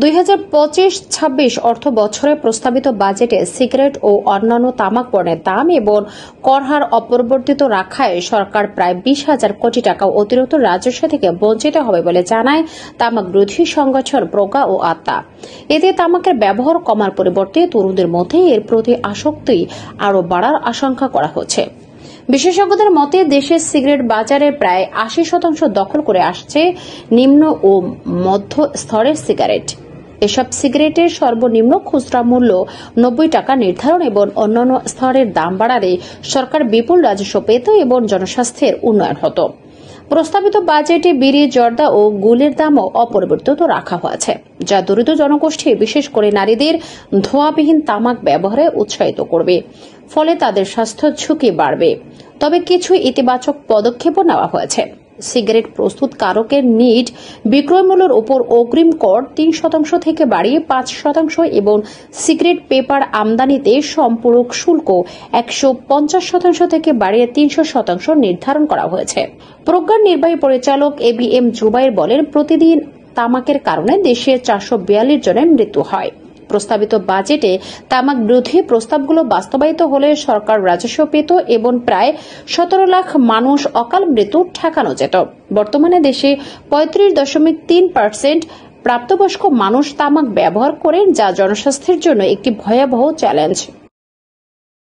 2025-26 অর্থ বছরে প্রস্তাবিত বাজেটে সিগারেট ও অন্যান্য তামাক পণ্যের দাম এবং কর হার অপরিবর্তিত রাখায় সরকার প্রায় 20,000 কোটি টাকা অতিরিক্ত রাজস্ব থেকে বঞ্চিত হবে বলে জানায় তামাক বিরোধী সংগঠন প্রজ্ঞা ও আত্মা। এতে তামাকের ব্যবহার কমার পরিবর্তে তরুণদের মধ্যে এর প্রতি আসক্তি আরও বাড়ার আশঙ্কা করা হচ্ছে। বিশেষজ্ঞদের মতে দেশের সিগারেট বাজারে প্রায় 80% দখল করে আসছে নিম্ন ও মধ্য স্তরের সিগারেট। এসব সিগারেটের সর্বনিম্ন খুচরা মূল্য 90 টাকা নির্ধারণ এবং অন্যান্য স্তরের দাম বাড়ালে সরকার বিপুল রাজস্ব পেত এবং জনস্বাস্থ্যের উন্নয়ন হতো। প্রস্তাবিত বাজেটে বিড়ি, জর্দা ও গুলের দামও অপরিবর্তিত রাখা হয়েছে, যা দরিদ্র জনগোষ্ঠী বিশেষ করে নারীদের ধোঁয়াবিহীন তামাক ব্যবহারে উৎসাহিত করবে, ফলে তাদের স্বাস্থ্য ঝুঁকি বাড়বে। তবে কিছু ইতিবাচক পদক্ষেপও নেওয়া হয়েছে। সিগারেট প্রস্তুতকারকের নিট বিক্রয় মূল্যের উপর অগ্রিম কর 3% থেকে বাড়িয়ে 5% এবং সিগারেট পেপার আমদানিতে সম্পূরক শুল্ক 150% থেকে বাড়িয়ে 300% নির্ধারণ করা হয়েছে। প্রজ্ঞার নির্বাহী পরিচালক ABM জুবাইর বলেন, প্রতিদিন তামাকের কারণে দেশে 442 জনের মৃত্যু হয়। প্রস্তাবিত বাজেটে তামাক বিরোধী প্রস্তাবগুলো বাস্তবায়িত হলে সরকার রাজস্ব পেত এবং প্রায় 17 লাখ মানুষ অকাল মৃত্যু ঠেকানো যেত। বর্তমানে দেশে 35.3% প্রাপ্তবয়স্ক মানুষ তামাক ব্যবহার করেন, যা জনস্বাস্থ্যের জন্য একটি ভয়াবহ চ্যালেঞ্জ।